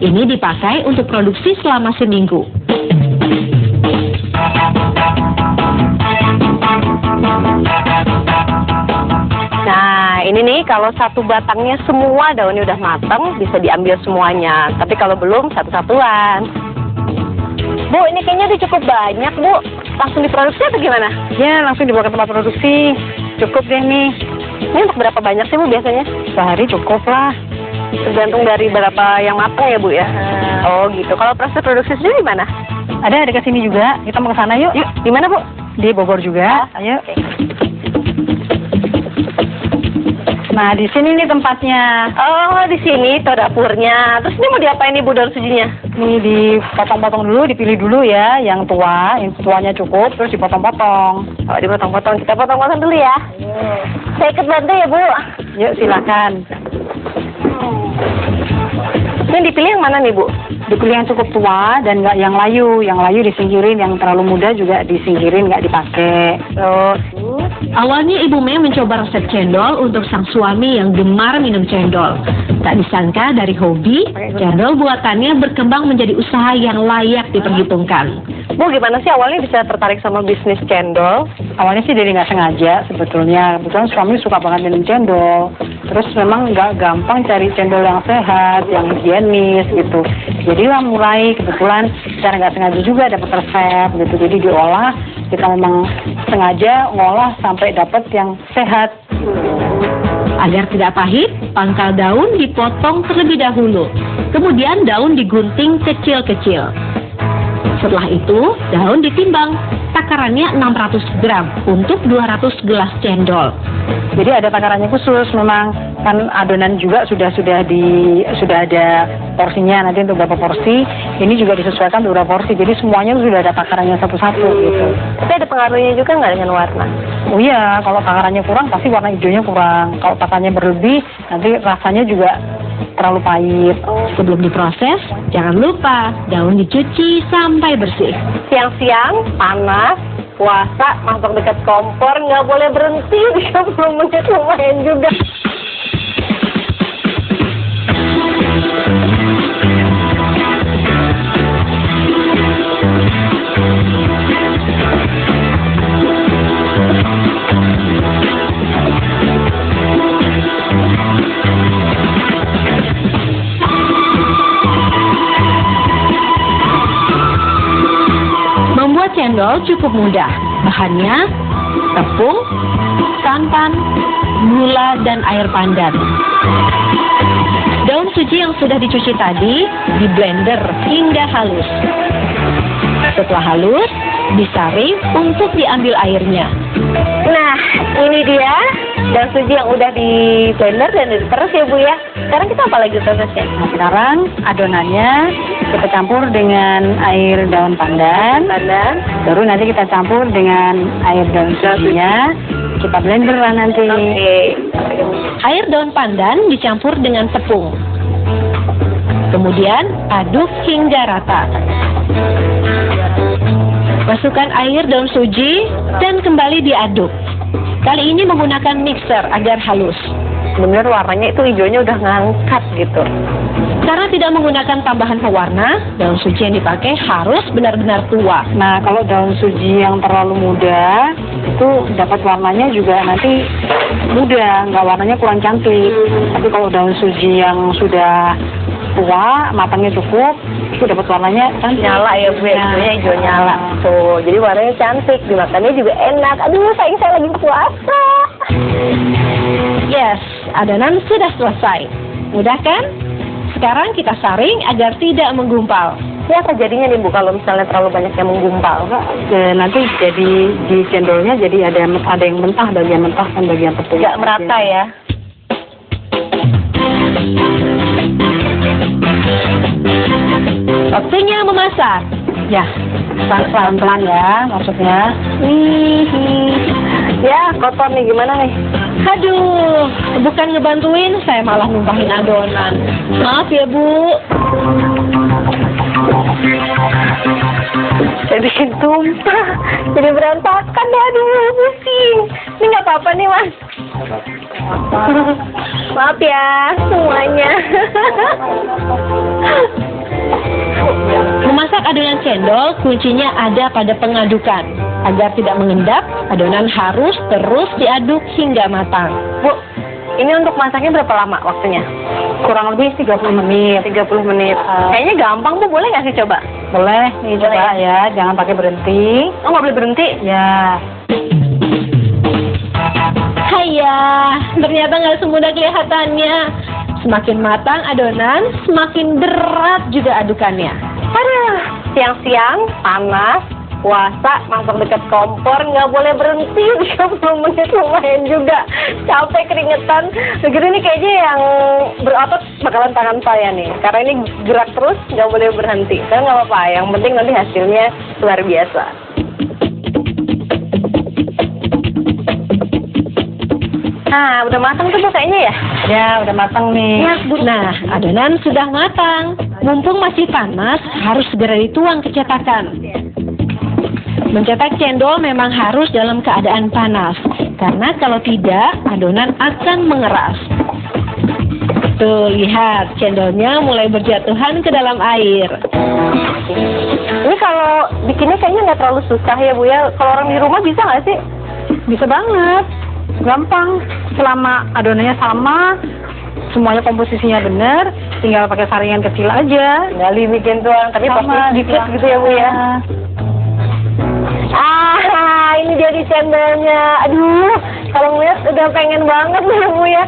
Ini dipakai untuk produksi selama seminggu. Nah, ini nih kalau satu batangnya semua daunnya udah matang, bisa diambil semuanya. Tapi kalau belum, satu-satuan. Bu, ini kayaknya udah cukup banyak, Bu. Langsung diproduksi atau gimana? Ya, langsung dibawa ke tempat produksi. Cukup deh nih. Ini untuk berapa banyak sih, Bu, biasanya? Sehari cukup lah. Tergantung dari berapa yang matang ya, Bu, ya? Oh, gitu. Kalau proses produksi sendiri di mana? Ada dekat sini juga. Kita mau ke sana yuk. Yuk, di mana, Bu? Di Bogor juga. Ayo. Oke. Nah, di sini nih tempatnya. Oh, di sini tuh dapurnya. Terus ini mau diapain nih, Bu, daun sujinya? Ini dipotong-potong dulu, dipilih dulu ya. Yang tua, yang tuanya cukup, terus dipotong-potong. Oh, dipotong-potong. Kita potong-potong dulu ya. Saya ikut bantu ya, Bu. Yuk, silakan. Ini dipilih yang mana nih, Bu? Dipilih yang cukup tua dan nggak yang layu. Yang layu disingkirin, yang terlalu muda juga disingkirin, nggak dipakai. Terus, Awalnya Ibu Mei mencoba resep cendol untuk sang suami yang gemar minum cendol. Tak disangka dari hobi, cendol buatannya berkembang menjadi usaha yang layak diperhitungkan. Bu, gimana sih awalnya bisa tertarik sama bisnis cendol? Awalnya sih dari nggak sengaja sebetulnya. Kebetulan suami suka banget minum cendol. Terus memang nggak gampang cari cendol yang sehat, yang higienis gitu. Jadilah mulai kebetulan secara nggak sengaja juga dapat resep gitu. Jadi diolah, kita memang sengaja ngolah sampai dapat yang sehat. Agar tidak pahit, pangkal daun dipotong terlebih dahulu. Kemudian daun digunting kecil-kecil. Setelah itu, daun ditimbang. Takarannya 600 gram untuk 200 gelas cendol. Jadi ada takarannya khusus, memang kan adonan juga sudah ada porsinya nanti untuk berapa porsi. Ini juga disesuaikan untuk berapa porsi. Jadi semuanya sudah ada takarannya satu-satu gitu. Tapi ada pengaruhnya juga nggak dengan warna? Oh iya, kalau takarannya kurang pasti warna hijaunya kurang. Kalau takarannya berlebih, nanti rasanya juga terlalu pahit. Sebelum diproses, jangan lupa daun dicuci sampai bersih. Siang-siang, panas, puasa, masuk dekat kompor, nggak boleh berhenti. 30 menit lumayan juga. Membuat cendol cukup mudah. Bahannya tepung, santan, gula, dan air pandan. Daun suji yang sudah dicuci tadi di blender hingga halus. Setelah halus, disaring untuk diambil airnya. Nah, ini dia daun suji yang udah di blender dan diperes ya, Bu ya. Sekarang kita apa lagi prosesnya? Nah, sekarang adonannya kita campur dengan air daun pandan. Baru nanti kita campur dengan air daun sujinya. Kita blender lah nanti. Oke. Air daun pandan dicampur dengan tepung. Kemudian aduk hingga rata. Masukkan air daun suji dan kembali diaduk. Kali ini menggunakan mixer agar halus. Bener warnanya itu hijaunya udah ngangkat gitu. Karena tidak menggunakan tambahan pewarna, daun suji yang dipakai harus benar-benar tua. Nah, kalau daun suji yang terlalu muda, itu dapat warnanya juga nanti muda, nggak warnanya kurang cantik. Tapi kalau daun suji yang sudah tua, matangnya cukup, itu dapat warnanya cantik. Nyala ya, Bu, hijaunya hijau nyala. Tuh, jadi warnanya cantik, dimakannya juga enak. Aduh, sayang saya lagi puasa. Yes, adonan sudah selesai. Mudah kan? Sekarang kita saring agar tidak menggumpal. Ini apa jadinya nih, Bu, kalau misalnya terlalu banyak yang menggumpal? Nanti jadi di cendolnya jadi ada yang mentah, bagian mentah dan bagian tepung. Nggak merata ya? Waktunya memasak. Ya, pelan-pelan ya maksudnya. Ya, kotor nih, gimana nih? Aduh, bukan ngebantuin, saya malah numpahin adonan. Maaf ya, Bu. Saya bikin tumpah, jadi berantakan deh, aduh, pusing. Ini nggak apa-apa nih, Mas. Maaf ya, semuanya. cendol, kuncinya ada pada pengadukan. Agar tidak mengendap, adonan harus terus diaduk hingga matang. Bu, ini untuk masaknya berapa lama waktunya? Kurang lebih 30 menit. 30 menit. Kayaknya gampang, Bu. Boleh nggak sih coba? Boleh, nih Boleh coba ya, jangan pakai berhenti. Oh, nggak boleh berhenti? Ya, Haiya, ternyata nggak semudah kelihatannya. Semakin matang adonan, semakin berat juga adukannya. Aduh, siang-siang, panas, puasa, masak dekat kompor, nggak boleh berhenti. 30 menit lumayan juga. Capek, keringetan. Negeri ini kayaknya yang berotot bakalan tangan saya nih. Karena ini gerak terus, nggak boleh berhenti. Tapi nggak apa-apa, yang penting nanti hasilnya luar biasa. Nah, udah matang tuh Bu kayaknya ya? ya udah matang nih. Nah, adonan sudah matang. Mumpung masih panas, harus segera dituang ke cetakan. Mencetak cendol memang harus dalam keadaan panas, karena kalau tidak, adonan akan mengeras. Tuh, lihat, cendolnya mulai berjatuhan ke dalam air. Ini kalau bikinnya kayaknya nggak terlalu susah ya Bu ya? Kalau orang di rumah bisa nggak sih? Bisa banget, gampang. Selama adonannya sama, semuanya komposisinya bener, tinggal pakai saringan kecil aja. Tinggal bikin tuang, tapi pasti sedikit gitu ya Bu ya? Ini jadi cendolnya. Aduh, kalau ngeliat udah pengen banget nih Bu ya.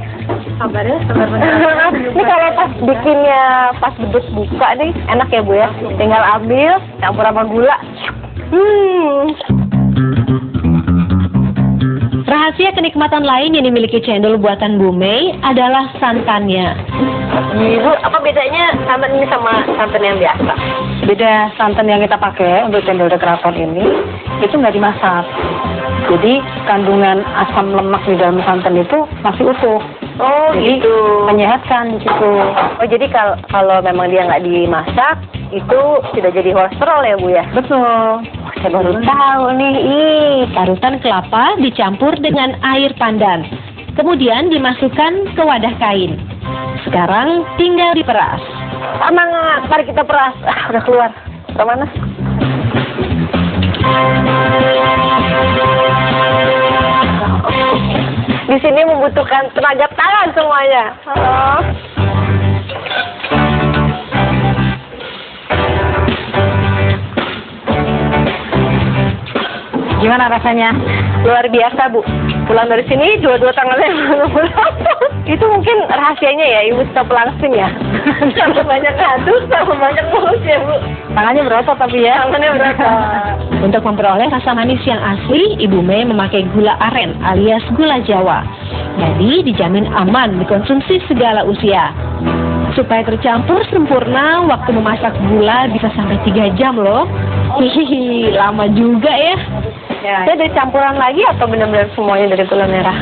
Sabar ya, sabar banget. Ini kalau pas bikinnya pas beduk buka nih, enak ya Bu ya. Tinggal ambil, campur sama gula. Rahasia kenikmatan lain yang dimiliki cendol buatan Bu Mei adalah santannya. Bu, apa bedanya santan ini sama santan yang biasa? Beda, santan yang kita pakai untuk cendol dekraton ini, itu nggak dimasak. Jadi kandungan asam lemak di dalam santan itu masih utuh. Oh Jadi gitu. menyehatkan di situ. Oh jadi kalau memang dia nggak dimasak, itu tidak jadi kolesterol ya Bu ya? Betul. Saya baru tahu nih. Parutan kelapa dicampur dengan air pandan. Kemudian dimasukkan ke wadah kain. Sekarang tinggal diperas. Semangat, mari kita peras. Udah keluar. Kemana? Di sini membutuhkan tenaga tangan semuanya. Gimana rasanya? Luar biasa Bu. Pulang dari sini dua-dua tangannya itu mungkin rahasianya ya Ibu suka pelangsin ya. Sama banyak aduk, sama banyak mulus ya Bu. Tangannya berotot tapi ya. Tangannya berapa? Untuk memperoleh rasa manis yang asli, Ibu Mei memakai gula aren alias gula Jawa. Jadi dijamin aman dikonsumsi segala usia. Supaya tercampur sempurna, waktu memasak gula bisa sampai 3 jam loh. Hihihi, lama juga ya. Ya. Itu ada campuran lagi atau benar-benar semuanya dari gula merah?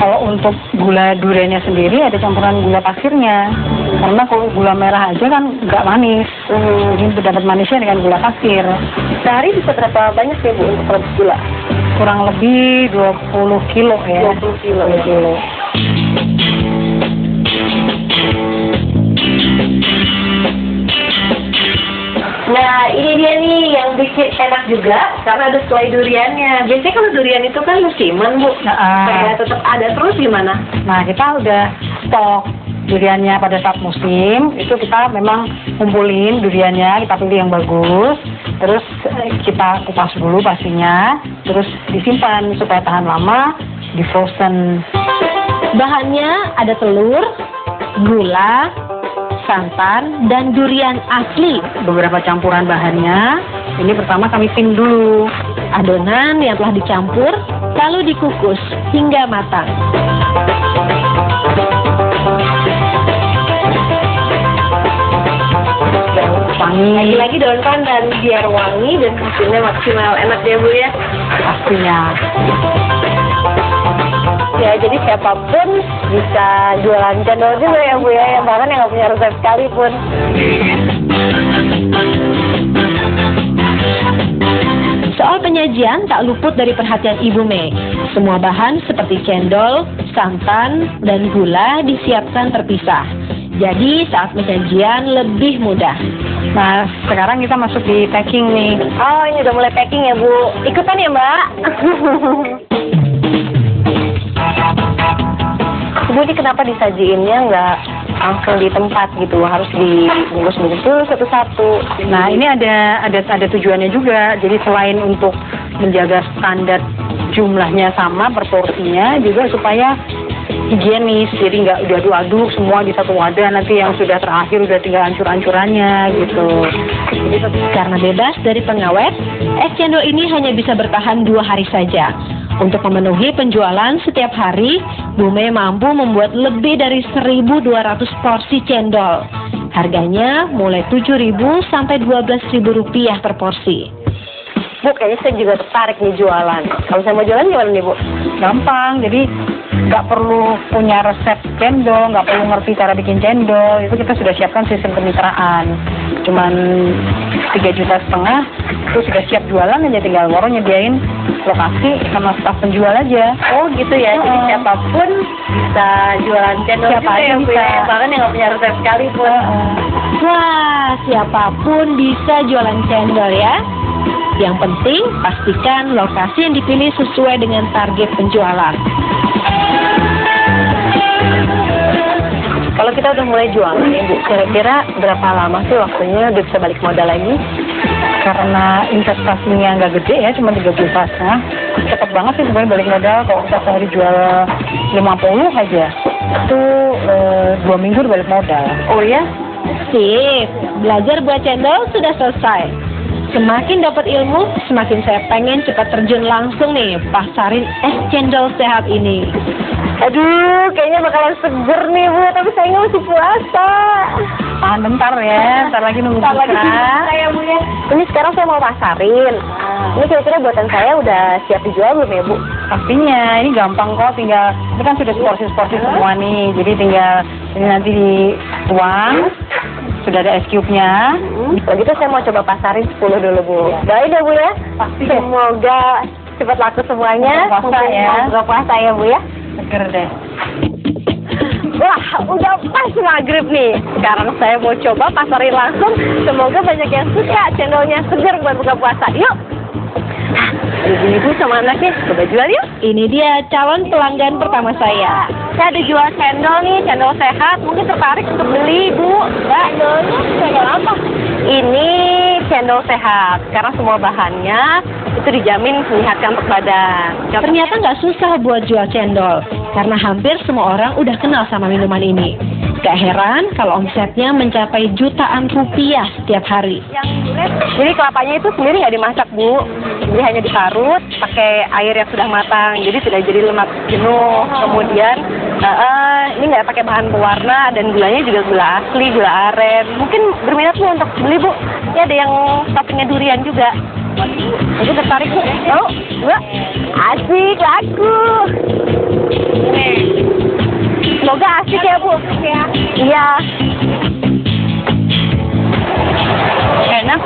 Kalau untuk gula duriannya sendiri ada campuran gula pasirnya. Karena kalau gula merah aja kan nggak manis. Jadi dapat manisnya dengan gula pasir. Sehari bisa berapa banyak ya Bu untuk produksi gula? Kurang lebih 20 kilo ya. 20 kilo. 20 kilo. Nah, ini dia nih yang bikin enak juga karena ada selai duriannya. Biasanya kalau durian itu kan musiman, Bu. Supaya tetap ada terus gimana? Nah, kita udah stok duriannya pada saat musim. Itu kita memang kumpulin duriannya, kita pilih yang bagus. Terus kita kupas dulu pastinya. Terus disimpan supaya tahan lama, di frozen. Bahannya ada telur, gula, santan, dan durian asli. Beberapa campuran bahannya. Ini pertama kami pin dulu. Adonan yang telah dicampur, lalu dikukus hingga matang. Wangi. Lagi-lagi daun pandan biar wangi dan hasilnya maksimal. Enak ya Bu ya? Pastinya. Ya, jadi siapapun bisa jualan cendol juga ya Bu ya, yang bahkan yang nggak punya resep sekalipun. Soal penyajian tak luput dari perhatian Ibu Mei. Semua bahan seperti cendol, santan, dan gula disiapkan terpisah. Jadi saat penyajian lebih mudah. Nah, sekarang kita masuk di packing nih. Oh, ini udah mulai packing ya, Bu. Ikutan ya, Mbak. Bu, ini kenapa disajiinnya nggak langsung di tempat gitu? Harus dibungkus-bungkus dulu satu-satu. Nah, ini ada tujuannya juga. Jadi selain untuk menjaga standar jumlahnya sama, proporsinya, juga supaya higienis. Jadi nggak diaduk-aduk semua di satu wadah, nanti yang sudah terakhir udah tinggal hancur-hancurannya gitu. Karena bebas dari pengawet, es cendol ini hanya bisa bertahan 2 hari saja. Untuk memenuhi penjualan setiap hari, Bu Mei mampu membuat lebih dari 1.200 porsi cendol. Harganya mulai 7.000 sampai 12.000 rupiah per porsi. Bu, kayaknya saya juga tertarik nih jualan. Kalau saya mau jualan gimana nih, Bu? Gampang, jadi nggak perlu punya resep cendol, nggak perlu ngerti cara bikin cendol. Itu kita sudah siapkan sistem kemitraan. Cuman 3,5 juta, itu sudah siap jualan aja, tinggal Moro nyediain lokasi sama staf penjual aja. Oh gitu ya, jadi siapapun bisa jualan cendol. Siapa aja ya, Bu, bisa. ya? Bahkan yang nggak punya resep sekalipun. Wah, siapapun bisa jualan cendol ya. Yang penting pastikan lokasi yang dipilih sesuai dengan target penjualan. Kalau kita udah mulai jualan nih, Bu, kira-kira berapa lama sih waktunya udah bisa balik modal lagi? Karena investasinya nggak gede ya, cuma 3,5 juta. Cepet banget sih sebenarnya balik modal. Kalau kita sehari jual 50 aja, itu 2 minggu udah balik modal. Oh ya? Sip, belajar buat cendol sudah selesai. Semakin dapat ilmu, semakin saya pengen cepat terjun langsung nih pasarin es cendol sehat ini. Aduh, kayaknya bakalan seger nih, Bu, tapi saya masih puasa. Tahan bentar ya, ntar lagi nunggu Ntar lagi buka. saya, Bu, ya. Ini sekarang saya mau pasarin. Ini kira-kira buatan saya udah siap dijual belum ya, Bu? Pastinya, ini gampang kok, tinggal, ini kan sudah sporty semua nih, jadi tinggal ini nanti dituang, sudah ada es cube-nya. Kalau gitu saya mau coba pasarin 10 dulu, Bu. Doain ya, Bu, ya. Pasti. Semoga cepat laku semuanya. Buka puasa ya. Buka puasa ya, Bu, ya. Seger deh. Wah, udah pas maghrib nih. Sekarang saya mau coba pasarin langsung. Semoga banyak yang suka cendolnya seger buat buka puasa. Yuk. Ibu sama anaknya coba jual yuk. Ini dia calon pelanggan pertama saya. Saya ada jual cendol nih, cendol sehat. Mungkin tertarik untuk beli, Bu. Cendolnya cendol apa? Ini cendol sehat. Karena semua bahannya itu dijamin menyehatkan untuk badan. Ternyata nggak susah buat jual cendol, karena hampir semua orang udah kenal sama minuman ini. Gak heran kalau omsetnya mencapai jutaan rupiah setiap hari. Jadi kelapanya itu sendiri nggak dimasak, Bu. Jadi hanya diparut pakai air yang sudah matang. Jadi tidak jadi lemak jenuh. Kemudian ini nggak pakai bahan pewarna dan gulanya juga gula asli, gula aren. Mungkin berminat Bu untuk beli, Bu. Ini ada yang toppingnya durian juga. Jadi tertarik, Bu? Oh, Bu. Asik, laku. Nih. Semoga asik ya, Bu. Iya. Enak,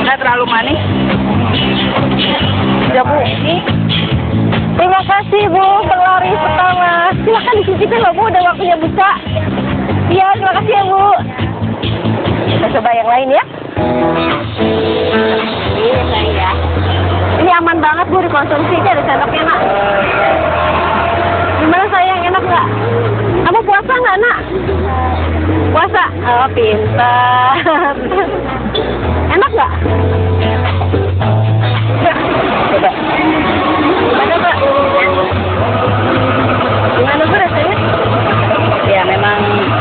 nggak terlalu manis. Ya, Bu. Terima kasih, Bu, penglaris pertama. Silakan dicicipin loh, Bu, udah waktunya buka. Iya, terima kasih ya, Bu. Kita coba yang lain ya. Ini aman banget, Bu, dikonsumsi. Ini ada sendoknya, Nak. Gimana sayang, enak nggak? Kamu puasa nggak, Nak? Puasa? Oh, pintar. Enak nggak? Coba. Gimana, Pak? Gimana, Bu, rasanya? Ya memang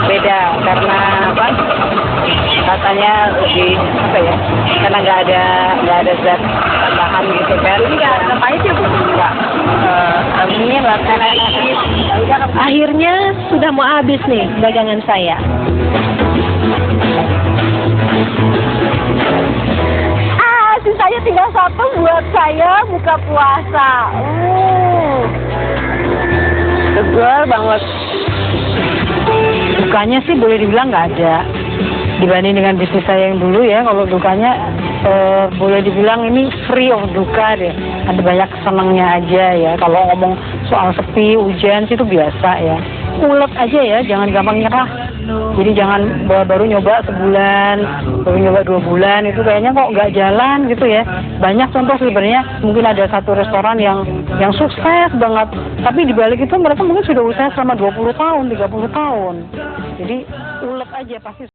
beda karena apa? Katanya lebih apa ya? Karena nggak ada zat tambahan gitu kan? Ini nggak ada pahit ya, Bu? Nggak. Amin, Akhirnya sudah mau habis nih dagangan saya. Sisanya tinggal satu buat saya buka puasa. Segar banget. Dukanya sih boleh dibilang nggak ada dibanding dengan bisnis saya yang dulu ya. Kalau dukanya boleh dibilang ini free of duka deh. Ada banyak senangnya aja ya. Kalau ngomong soal sepi, hujan sih itu biasa ya. Ulet aja ya, jangan gampang nyerah. Jadi jangan baru nyoba sebulan, baru nyoba 2 bulan, itu kayaknya kok nggak jalan gitu ya. Banyak contoh sebenarnya, mungkin ada satu restoran yang sukses banget, tapi di balik itu mereka mungkin sudah usaha selama 20 tahun, 30 tahun. Jadi ulet aja pasti